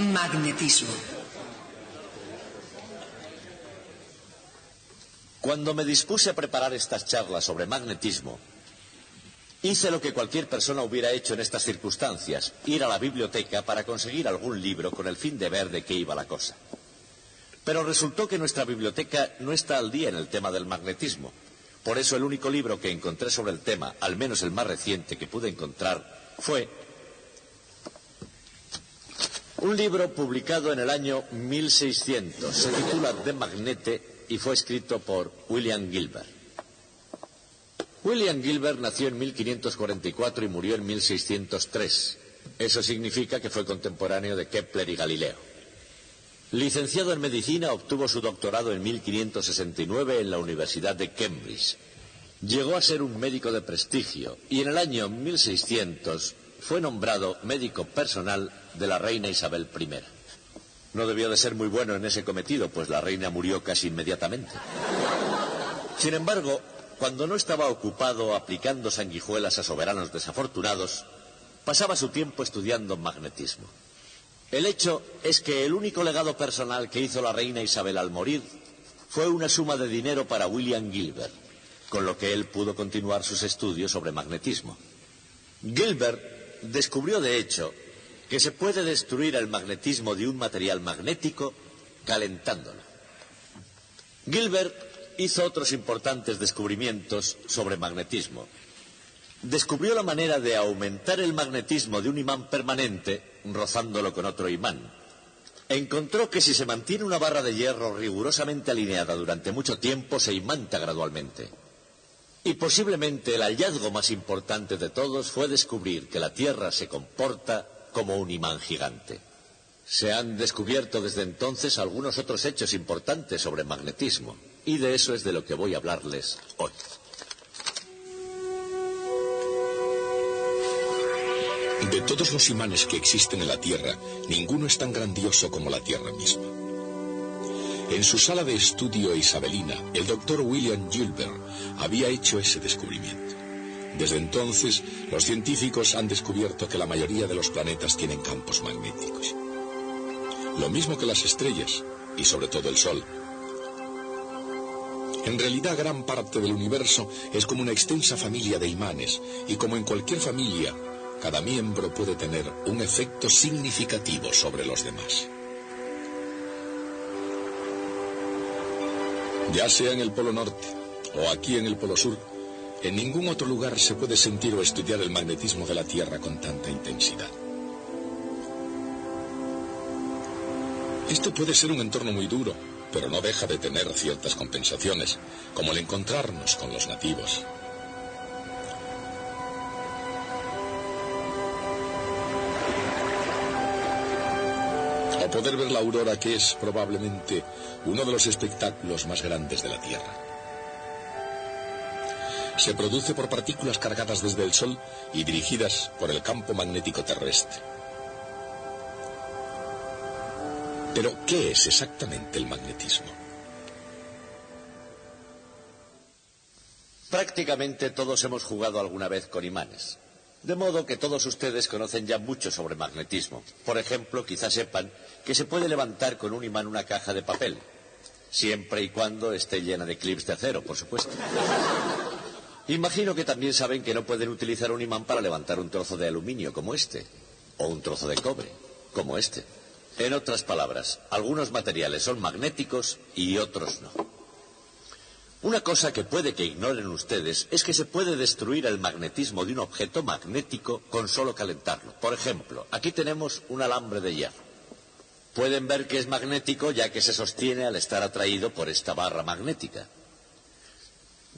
Magnetismo. Cuando me dispuse a preparar estas charlas sobre magnetismo, hice lo que cualquier persona hubiera hecho en estas circunstancias, ir a la biblioteca para conseguir algún libro con el fin de ver de qué iba la cosa. Pero resultó que nuestra biblioteca no está al día en el tema del magnetismo. Por eso el único libro que encontré sobre el tema, al menos el más reciente que pude encontrar, fue un libro publicado en el año 1600. Se titula De Magnete y fue escrito por William Gilbert. William Gilbert nació en 1544 y murió en 1603. Eso significa que fue contemporáneo de Kepler y Galileo. Licenciado en medicina, obtuvo su doctorado en 1569 en la Universidad de Cambridge. Llegó a ser un médico de prestigio y en el año 1600 fue nombrado médico personal de la reina Isabel I. No debió de ser muy bueno en ese cometido, pues la reina murió casi inmediatamente. Sin embargo, cuando no estaba ocupado aplicando sanguijuelas a soberanos desafortunados, pasaba su tiempo estudiando magnetismo. El hecho es que el único legado personal que hizo la reina Isabel al morir fue una suma de dinero para William Gilbert, con lo que él pudo continuar sus estudios sobre magnetismo. Gilbert descubrió, de hecho, que se puede destruir el magnetismo de un material magnético calentándolo. Gilbert hizo otros importantes descubrimientos sobre magnetismo. Descubrió la manera de aumentar el magnetismo de un imán permanente rozándolo con otro imán. Encontró que si se mantiene una barra de hierro rigurosamente alineada durante mucho tiempo, se imanta gradualmente. Y posiblemente el hallazgo más importante de todos fue descubrir que la Tierra se comporta como un imán gigante. Se han descubierto desde entonces algunos otros hechos importantes sobre magnetismo, y de eso es de lo que voy a hablarles hoy. De todos los imanes que existen en la Tierra, ninguno es tan grandioso como la Tierra misma. En su sala de estudio isabelina, el doctor William Gilbert había hecho ese descubrimiento. Desde entonces, los científicos han descubierto que la mayoría de los planetas tienen campos magnéticos. Lo mismo que las estrellas, y sobre todo el Sol. En realidad, gran parte del universo es como una extensa familia de imanes, y como en cualquier familia, cada miembro puede tener un efecto significativo sobre los demás. Ya sea en el Polo Norte o aquí en el Polo Sur, en ningún otro lugar se puede sentir o estudiar el magnetismo de la Tierra con tanta intensidad. Esto puede ser un entorno muy duro, pero no deja de tener ciertas compensaciones, como el encontrarnos con los nativos. O poder ver la aurora, que es probablemente uno de los espectáculos más grandes de la Tierra. Se produce por partículas cargadas desde el Sol y dirigidas por el campo magnético terrestre. Pero, ¿qué es exactamente el magnetismo? Prácticamente todos hemos jugado alguna vez con imanes. De modo que todos ustedes conocen ya mucho sobre magnetismo. Por ejemplo, quizás sepan que se puede levantar con un imán una caja de papel, siempre y cuando esté llena de clips de acero, por supuesto. Imagino que también saben que no pueden utilizar un imán para levantar un trozo de aluminio como este, o un trozo de cobre como este. En otras palabras, algunos materiales son magnéticos y otros no. Una cosa que puede que ignoren ustedes es que se puede destruir el magnetismo de un objeto magnético con solo calentarlo. Por ejemplo, aquí tenemos un alambre de hierro. Pueden ver que es magnético ya que se sostiene al estar atraído por esta barra magnética.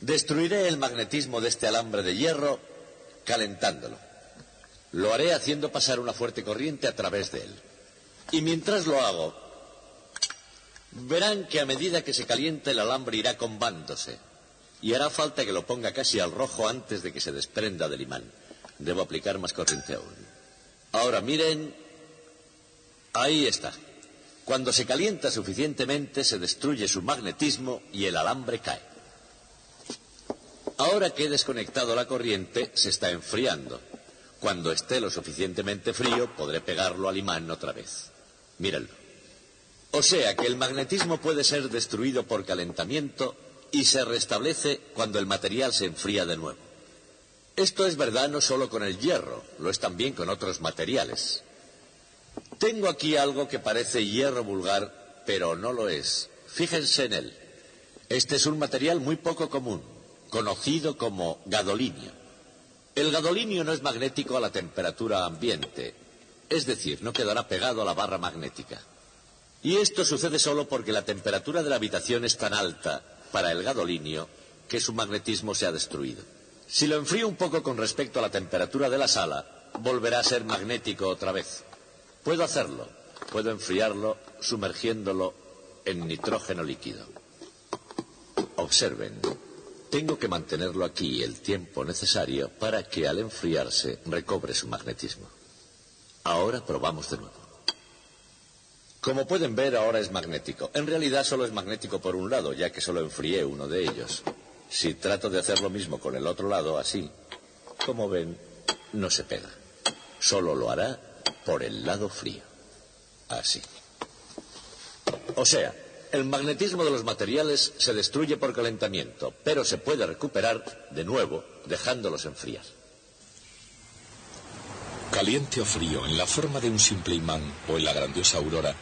Destruiré el magnetismo de este alambre de hierro calentándolo. Lo haré haciendo pasar una fuerte corriente a través de él. Y mientras lo hago, verán que a medida que se calienta el alambre irá combándose. Y hará falta que lo ponga casi al rojo antes de que se desprenda del imán. Debo aplicar más corriente aún. Ahora miren, ahí está. Cuando se calienta suficientemente se destruye su magnetismo y el alambre cae. Ahora que he desconectado la corriente, se está enfriando. Cuando esté lo suficientemente frío, podré pegarlo al imán otra vez. Mírenlo. O sea que el magnetismo puede ser destruido por calentamiento y se restablece cuando el material se enfría de nuevo. Esto es verdad no solo con el hierro, lo es también con otros materiales. Tengo aquí algo que parece hierro vulgar, pero no lo es. Fíjense en él. Este es un material muy poco común, conocido como gadolinio. El gadolinio no es magnético a la temperatura ambiente, es decir, no quedará pegado a la barra magnética. Y esto sucede solo porque la temperatura de la habitación es tan alta para el gadolinio que su magnetismo se ha destruido. Si lo enfrío un poco con respecto a la temperatura de la sala, volverá a ser magnético otra vez. Puedo hacerlo. Puedo enfriarlo sumergiéndolo en nitrógeno líquido. Observen. Tengo que mantenerlo aquí el tiempo necesario para que al enfriarse recobre su magnetismo. Ahora probamos de nuevo. Como pueden ver, ahora es magnético. En realidad solo es magnético por un lado, ya que solo enfrié uno de ellos. Si trato de hacer lo mismo con el otro lado, así, como ven, no se pega. Solo lo hará por el lado frío. Así. O sea, el magnetismo de los materiales se destruye por calentamiento, pero se puede recuperar de nuevo dejándolos enfriar. Caliente o frío, en la forma de un simple imán o en la grandiosa aurora,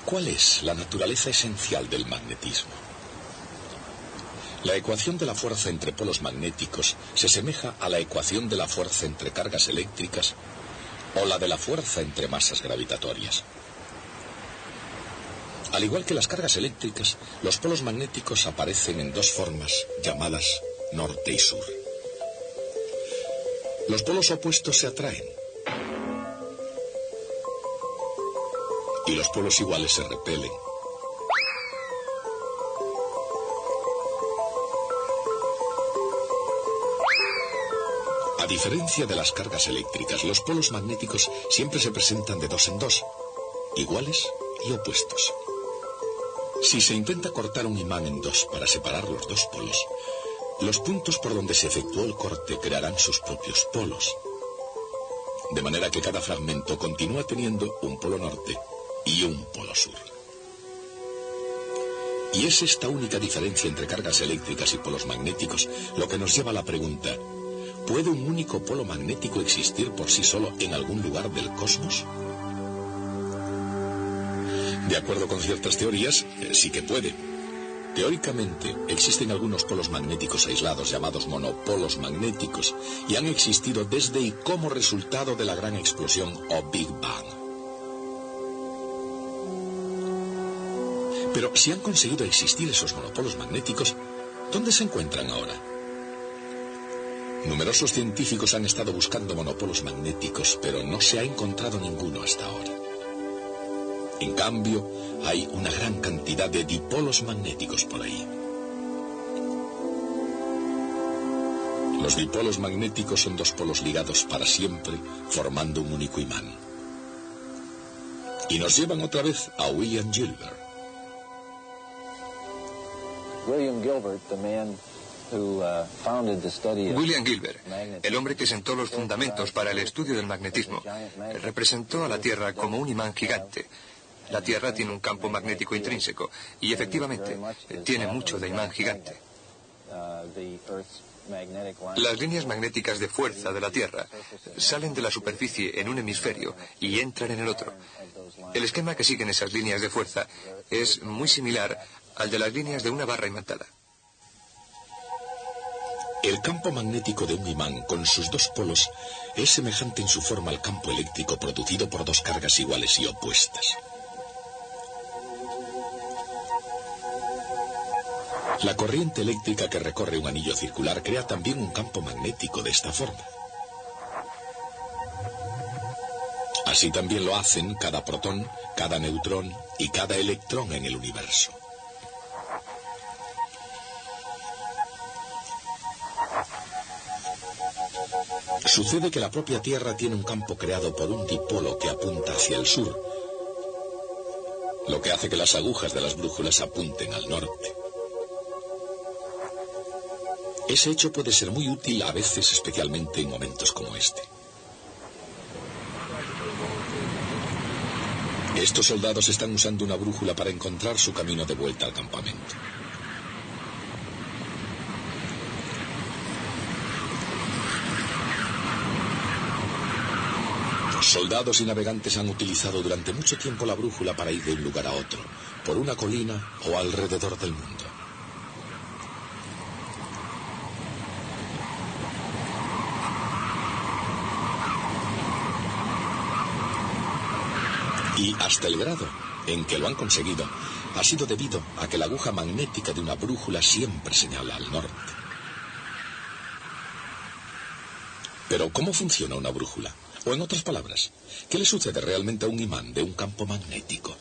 ¿cuál es la naturaleza esencial del magnetismo? La ecuación de la fuerza entre polos magnéticos se asemeja a la ecuación de la fuerza entre cargas eléctricas o la de la fuerza entre masas gravitatorias. Al igual que las cargas eléctricas, los polos magnéticos aparecen en dos formas llamadas norte y sur. Los polos opuestos se atraen y los polos iguales se repelen. A diferencia de las cargas eléctricas, los polos magnéticos siempre se presentan de dos en dos, iguales y opuestos. Si se intenta cortar un imán en dos para separar los dos polos, los puntos por donde se efectuó el corte crearán sus propios polos. De manera que cada fragmento continúa teniendo un polo norte y un polo sur. Y es esta única diferencia entre cargas eléctricas y polos magnéticos lo que nos lleva a la pregunta: ¿puede un único polo magnético existir por sí solo en algún lugar del cosmos? De acuerdo con ciertas teorías, sí que puede. Teóricamente, existen algunos polos magnéticos aislados llamados monopolos magnéticos y han existido desde y como resultado de la gran explosión o Big Bang. Pero si han conseguido existir esos monopolos magnéticos, ¿dónde se encuentran ahora? Numerosos científicos han estado buscando monopolos magnéticos, pero no se ha encontrado ninguno hasta ahora. En cambio, hay una gran cantidad de dipolos magnéticos por ahí. Los dipolos magnéticos son dos polos ligados para siempre, formando un único imán. Y nos llevan otra vez a William Gilbert. William Gilbert, el hombre que sentó los fundamentos para el estudio del magnetismo, representó a la Tierra como un imán gigante. La Tierra tiene un campo magnético intrínseco y efectivamente tiene mucho de imán gigante. Las líneas magnéticas de fuerza de la Tierra salen de la superficie en un hemisferio y entran en el otro. El esquema que siguen esas líneas de fuerza es muy similar al de las líneas de una barra imantada. El campo magnético de un imán con sus dos polos es semejante en su forma al campo eléctrico producido por dos cargas iguales y opuestas. La corriente eléctrica que recorre un anillo circular crea también un campo magnético de esta forma. Así también lo hacen cada protón, cada neutrón y cada electrón en el universo. Sucede que la propia Tierra tiene un campo creado por un dipolo que apunta hacia el sur, lo que hace que las agujas de las brújulas apunten al norte. Ese hecho puede ser muy útil a veces, especialmente en momentos como este. Estos soldados están usando una brújula para encontrar su camino de vuelta al campamento. Soldados y navegantes han utilizado durante mucho tiempo la brújula para ir de un lugar a otro, por una colina o alrededor del mundo. Y hasta el grado en que lo han conseguido ha sido debido a que la aguja magnética de una brújula siempre señala al norte. Pero ¿cómo funciona una brújula? O en otras palabras, ¿qué le sucede realmente a un imán de un campo magnético?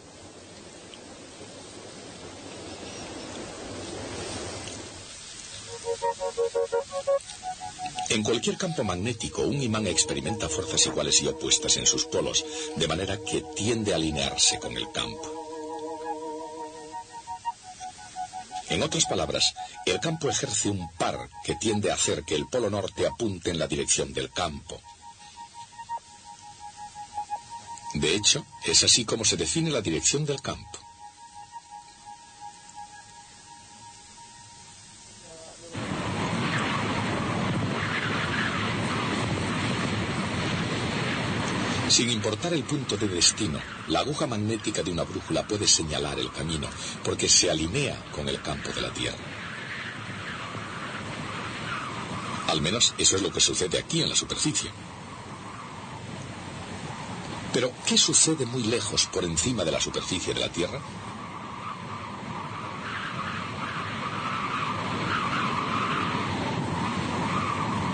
En cualquier campo magnético, un imán experimenta fuerzas iguales y opuestas en sus polos, de manera que tiende a alinearse con el campo. En otras palabras, el campo ejerce un par que tiende a hacer que el polo norte apunte en la dirección del campo. De hecho, es así como se define la dirección del campo. Sin importar el punto de destino, la aguja magnética de una brújula puede señalar el camino, porque se alinea con el campo de la Tierra. Al menos eso es lo que sucede aquí en la superficie. Pero, ¿qué sucede muy lejos por encima de la superficie de la Tierra?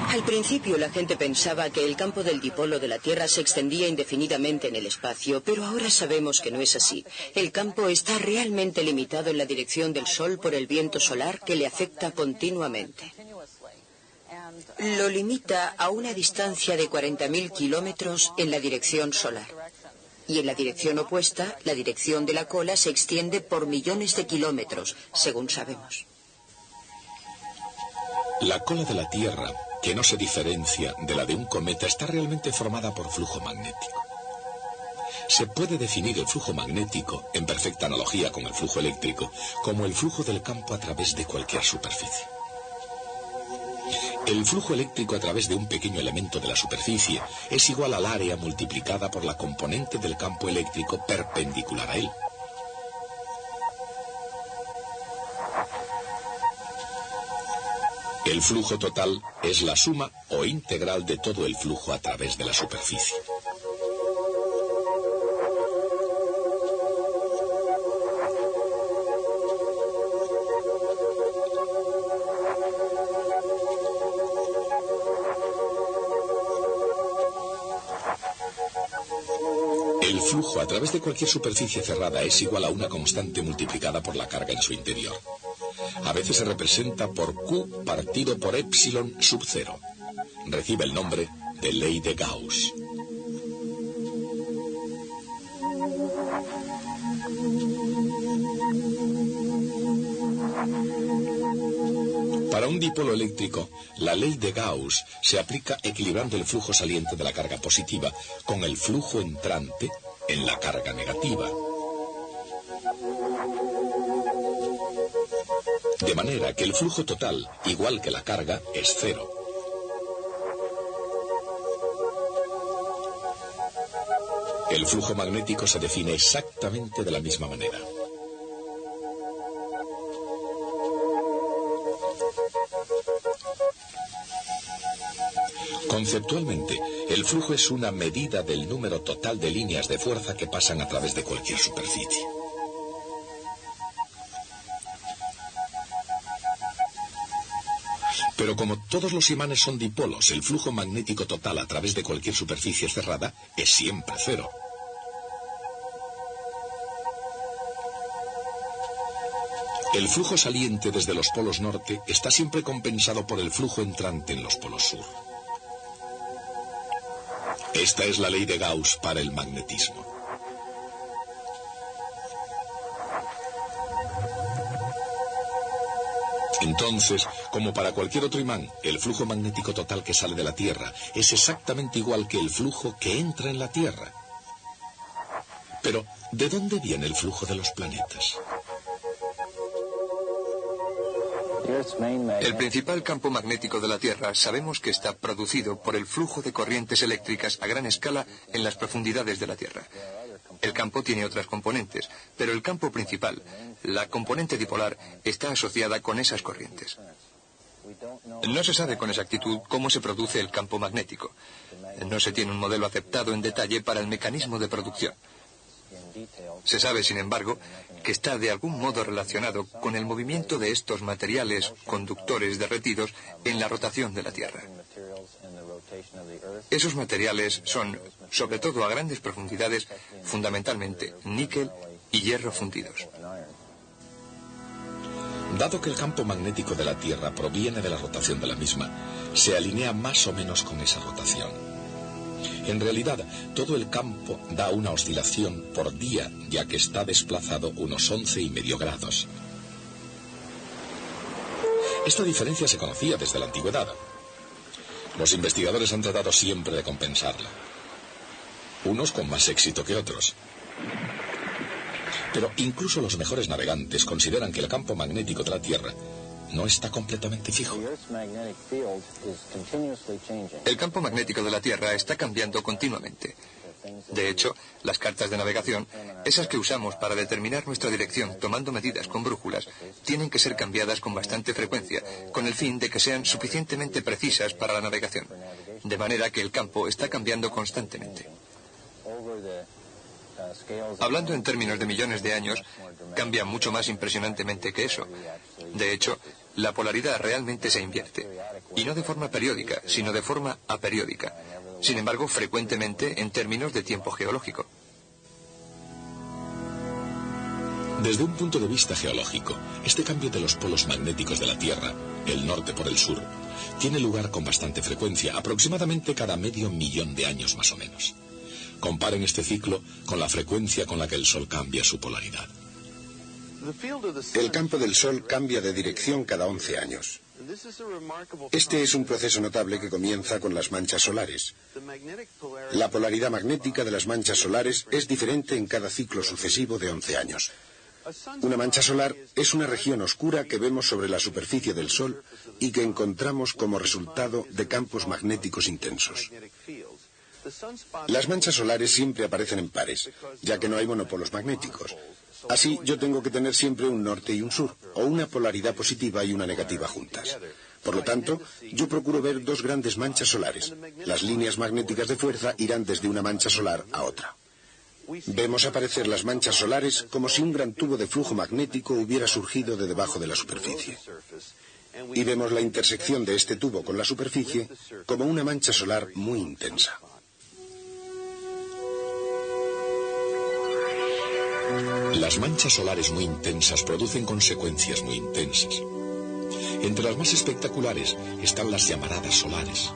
Al principio la gente pensaba que el campo del dipolo de la Tierra se extendía indefinidamente en el espacio, pero ahora sabemos que no es así. El campo está realmente limitado en la dirección del Sol por el viento solar que le afecta continuamente. Lo limita a una distancia de 40.000 kilómetros en la dirección solar. Y en la dirección opuesta, la dirección de la cola se extiende por millones de kilómetros, según sabemos. La cola de la Tierra, que no se diferencia de la de un cometa, está realmente formada por flujo magnético. Se puede definir el flujo magnético, en perfecta analogía con el flujo eléctrico, como el flujo del campo a través de cualquier superficie. El flujo eléctrico a través de un pequeño elemento de la superficie es igual al área multiplicada por la componente del campo eléctrico perpendicular a él. El flujo total es la suma o integral de todo el flujo a través de la superficie. El flujo a través de cualquier superficie cerrada es igual a una constante multiplicada por la carga en su interior. A veces se representa por Q partido por epsilon sub 0. Recibe el nombre de ley de Gauss. Para un dipolo eléctrico, la ley de Gauss se aplica equilibrando el flujo saliente de la carga positiva con el flujo entrante en la carga negativa. De manera que el flujo total, igual que la carga, es cero. El flujo magnético se define exactamente de la misma manera. Conceptualmente, el flujo es una medida del número total de líneas de fuerza que pasan a través de cualquier superficie. Pero como todos los imanes son dipolos, el flujo magnético total a través de cualquier superficie cerrada es siempre cero. El flujo saliente desde los polos norte está siempre compensado por el flujo entrante en los polos sur. Esta es la ley de Gauss para el magnetismo. Entonces, como para cualquier otro imán, el flujo magnético total que sale de la Tierra es exactamente igual que el flujo que entra en la Tierra. Pero, ¿de dónde viene el flujo de los planetas? El principal campo magnético de la Tierra sabemos que está producido por el flujo de corrientes eléctricas a gran escala en las profundidades de la Tierra. El campo tiene otras componentes, pero el campo principal, la componente dipolar, está asociada con esas corrientes. No se sabe con exactitud cómo se produce el campo magnético. No se tiene un modelo aceptado en detalle para el mecanismo de producción. Se sabe, sin embargo, que está de algún modo relacionado con el movimiento de estos materiales conductores derretidos en la rotación de la Tierra. Esos materiales son, sobre todo a grandes profundidades, fundamentalmente níquel y hierro fundidos. Dado que el campo magnético de la Tierra proviene de la rotación de la misma, se alinea más o menos con esa rotación. En realidad, todo el campo da una oscilación por día, ya que está desplazado unos 11,5 grados. Esta diferencia se conocía desde la antigüedad. Los investigadores han tratado siempre de compensarla, unos con más éxito que otros. Pero incluso los mejores navegantes consideran que el campo magnético de la Tierra no está completamente fijo. El campo magnético de la Tierra está cambiando continuamente. De hecho, las cartas de navegación, esas que usamos para determinar nuestra dirección tomando medidas con brújulas, tienen que ser cambiadas con bastante frecuencia, con el fin de que sean suficientemente precisas para la navegación. De manera que el campo está cambiando constantemente. Hablando en términos de millones de años, cambia mucho más impresionantemente que eso. De hecho, la polaridad realmente se invierte. Y no de forma periódica, sino de forma aperiódica. Sin embargo, frecuentemente en términos de tiempo geológico. Desde un punto de vista geológico, este cambio de los polos magnéticos de la Tierra, el norte por el sur, tiene lugar con bastante frecuencia, aproximadamente cada medio millón de años más o menos. Comparen este ciclo con la frecuencia con la que el Sol cambia su polaridad. El campo del Sol cambia de dirección cada 11 años. Este es un proceso notable que comienza con las manchas solares. La polaridad magnética de las manchas solares es diferente en cada ciclo sucesivo de 11 años. Una mancha solar es una región oscura que vemos sobre la superficie del Sol y que encontramos como resultado de campos magnéticos intensos. Las manchas solares siempre aparecen en pares, ya que no hay monopolos magnéticos. Así, yo tengo que tener siempre un norte y un sur, o una polaridad positiva y una negativa juntas. Por lo tanto, yo procuro ver dos grandes manchas solares. Las líneas magnéticas de fuerza irán desde una mancha solar a otra. Vemos aparecer las manchas solares como si un gran tubo de flujo magnético hubiera surgido de debajo de la superficie. Y vemos la intersección de este tubo con la superficie como una mancha solar muy intensa. Las manchas solares muy intensas producen consecuencias muy intensas. Entre las más espectaculares están las llamaradas solares.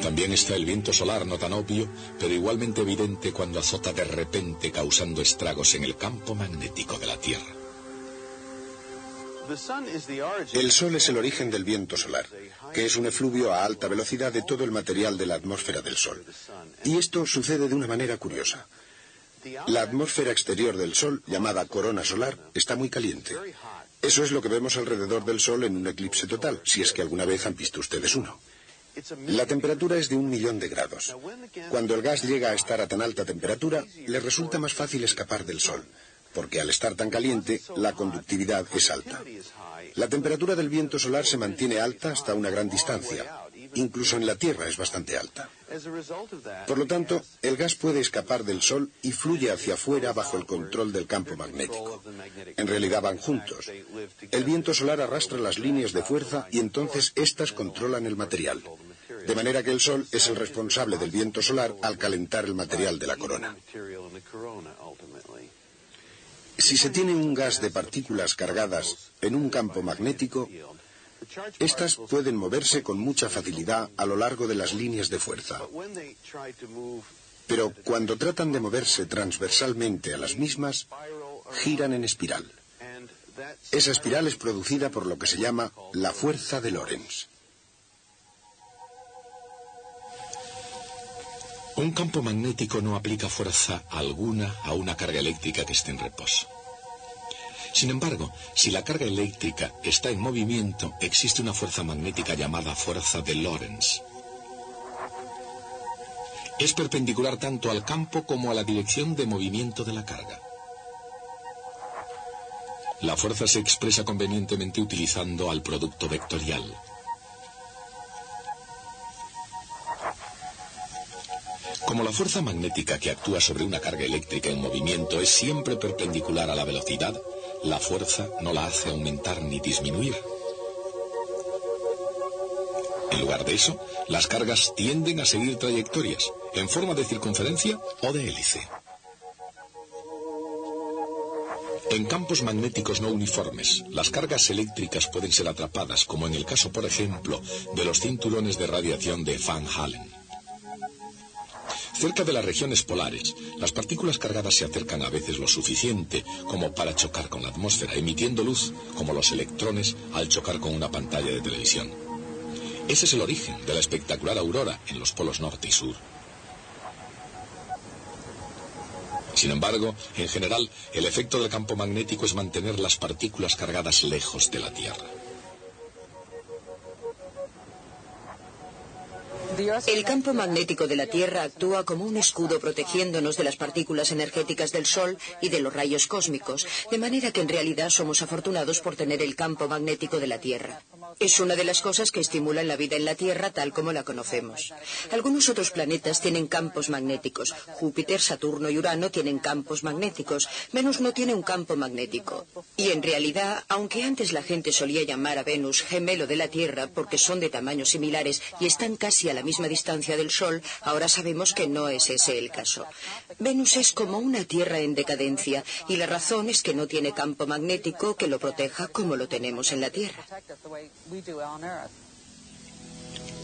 También está el viento solar, no tan obvio, pero igualmente evidente cuando azota de repente causando estragos en el campo magnético de la Tierra. El Sol es el origen del viento solar, que es un efluvio a alta velocidad de todo el material de la atmósfera del Sol. Y esto sucede de una manera curiosa. La atmósfera exterior del Sol, llamada corona solar, está muy caliente. Eso es lo que vemos alrededor del Sol en un eclipse total, si es que alguna vez han visto ustedes uno. La temperatura es de 1.000.000 de grados. Cuando el gas llega a estar a tan alta temperatura, le resulta más fácil escapar del Sol, porque al estar tan caliente, la conductividad es alta. La temperatura del viento solar se mantiene alta hasta una gran distancia. Incluso en la Tierra es bastante alta. Por lo tanto, el gas puede escapar del Sol y fluye hacia afuera bajo el control del campo magnético. En realidad van juntos. El viento solar arrastra las líneas de fuerza y entonces éstas controlan el material. De manera que el Sol es el responsable del viento solar al calentar el material de la corona. Si se tiene un gas de partículas cargadas en un campo magnético, estas pueden moverse con mucha facilidad a lo largo de las líneas de fuerza. Pero cuando tratan de moverse transversalmente a las mismas, giran en espiral. Esa espiral es producida por lo que se llama la fuerza de Lorentz. Un campo magnético no aplica fuerza alguna a una carga eléctrica que esté en reposo. Sin embargo, si la carga eléctrica está en movimiento, existe una fuerza magnética llamada fuerza de Lorentz. Es perpendicular tanto al campo como a la dirección de movimiento de la carga. La fuerza se expresa convenientemente utilizando al producto vectorial. Como la fuerza magnética que actúa sobre una carga eléctrica en movimiento es siempre perpendicular a la velocidad, la fuerza no la hace aumentar ni disminuir. En lugar de eso, las cargas tienden a seguir trayectorias, en forma de circunferencia o de hélice. En campos magnéticos no uniformes, las cargas eléctricas pueden ser atrapadas, como en el caso, por ejemplo, de los cinturones de radiación de Van Allen. Cerca de las regiones polares, las partículas cargadas se acercan a veces lo suficiente como para chocar con la atmósfera, emitiendo luz como los electrones al chocar con una pantalla de televisión. Ese es el origen de la espectacular aurora en los polos norte y sur. Sin embargo, en general, el efecto del campo magnético es mantener las partículas cargadas lejos de la Tierra. El campo magnético de la Tierra actúa como un escudo protegiéndonos de las partículas energéticas del Sol y de los rayos cósmicos, de manera que en realidad somos afortunados por tener el campo magnético de la Tierra. Es una de las cosas que estimulan la vida en la Tierra tal como la conocemos. Algunos otros planetas tienen campos magnéticos. Júpiter, Saturno y Urano tienen campos magnéticos. Venus no tiene un campo magnético. Y en realidad, aunque antes la gente solía llamar a Venus gemelo de la Tierra porque son de tamaños similares y están casi a la misma distancia del Sol, ahora sabemos que no es ese el caso. Venus es como una Tierra en decadencia y la razón es que no tiene campo magnético que lo proteja como lo tenemos en la Tierra.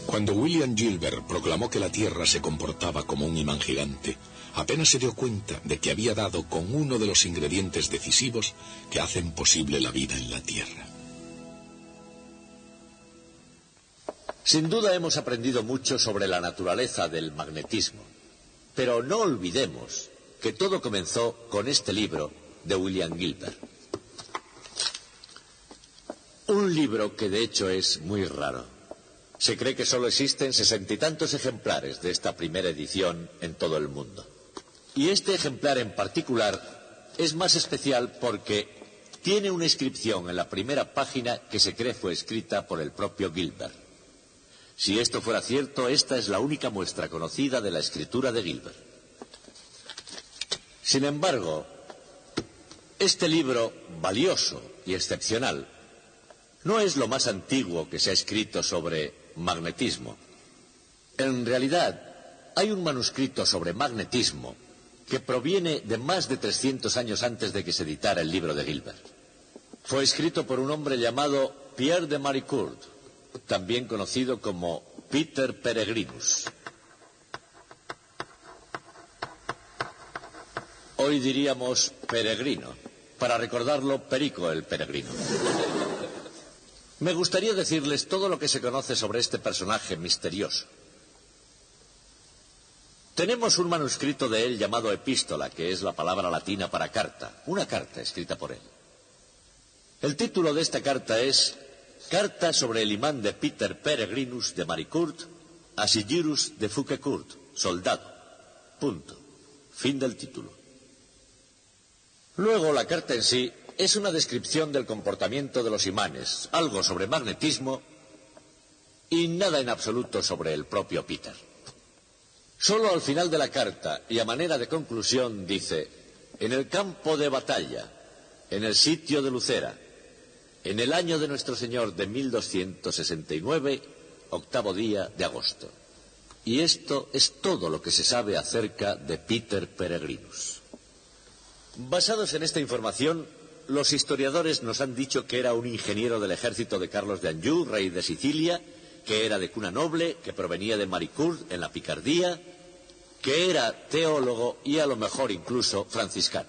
Cuando William Gilbert proclamó que la Tierra se comportaba como un imán gigante, apenas se dio cuenta de que había dado con uno de los ingredientes decisivos que hacen posible la vida en la Tierra. Sin duda hemos aprendido mucho sobre la naturaleza del magnetismo, pero no olvidemos que todo comenzó con este libro de William Gilbert. Un libro que de hecho es muy raro. Se cree que solo existen 60 y tantos ejemplares de esta primera edición en todo el mundo. Y este ejemplar en particular es más especial porque tiene una inscripción en la primera página que se cree fue escrita por el propio Gilbert. Si esto fuera cierto, esta es la única muestra conocida de la escritura de Gilbert. Sin embargo, este libro, valioso y excepcional, no es lo más antiguo que se ha escrito sobre magnetismo. En realidad, hay un manuscrito sobre magnetismo que proviene de más de 300 años antes de que se editara el libro de Gilbert. Fue escrito por un hombre llamado Pierre de Maricourt, también conocido como Peter Peregrinus. Hoy diríamos peregrino, para recordarlo Perico el Peregrino. Me gustaría decirles todo lo que se conoce sobre este personaje misterioso. Tenemos un manuscrito de él llamado epístola, que es la palabra latina para carta, una carta escrita por él. El título de esta carta es Carta sobre el imán de Peter Peregrinus de Maricourt a Sigirus de Fouquecourt, soldado. Punto. Fin del título. Luego, la carta en sí es una descripción del comportamiento de los imanes, algo sobre magnetismo y nada en absoluto sobre el propio Peter. Solo al final de la carta y a manera de conclusión dice: en el campo de batalla, en el sitio de Lucera, en el año de nuestro Señor de 1269, 8º día de agosto. Y esto es todo lo que se sabe acerca de Peter Peregrinus. Basados en esta información, los historiadores nos han dicho que era un ingeniero del ejército de Carlos de Anjou, rey de Sicilia, que era de cuna noble, que provenía de Maricourt, en la Picardía, que era teólogo y a lo mejor incluso franciscano.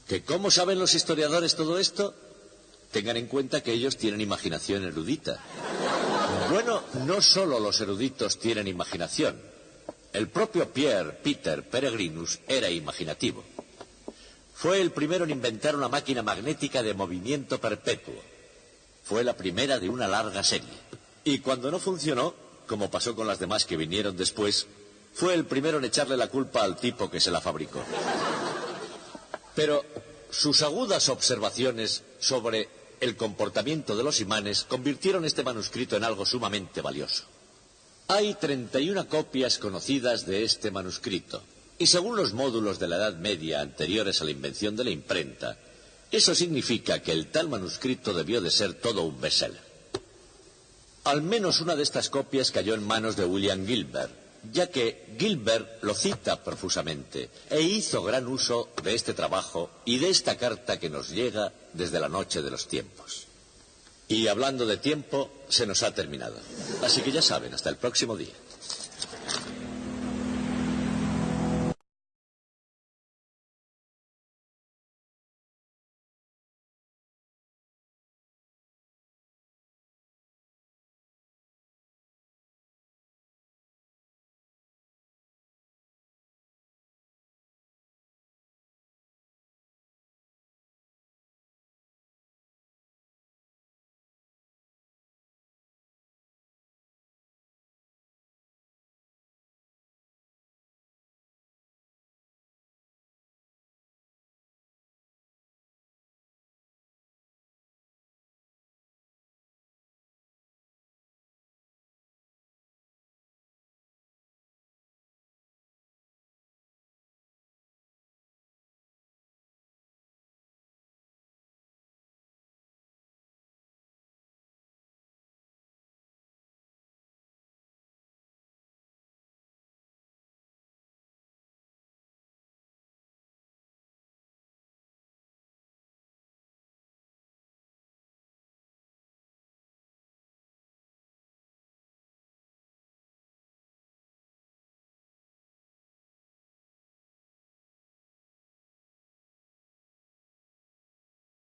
¿Que cómo saben los historiadores todo esto? Tengan en cuenta que ellos tienen imaginación erudita. Bueno, no solo los eruditos tienen imaginación. El propio Peter Peregrinus era imaginativo. Fue el primero en inventar una máquina magnética de movimiento perpetuo. Fue la primera de una larga serie. Y cuando no funcionó, como pasó con las demás que vinieron después, fue el primero en echarle la culpa al tipo que se la fabricó. Pero sus agudas observaciones sobre el comportamiento de los imanes convirtieron este manuscrito en algo sumamente valioso. Hay 31 copias conocidas de este manuscrito, y según los módulos de la Edad Media anteriores a la invención de la imprenta, eso significa que el tal manuscrito debió de ser todo un bestseller. Al menos una de estas copias cayó en manos de William Gilbert, ya que Gilbert lo cita profusamente e hizo gran uso de este trabajo y de esta carta que nos llega desde la noche de los tiempos. Y hablando de tiempo, se nos ha terminado. Así que ya saben, hasta el próximo día.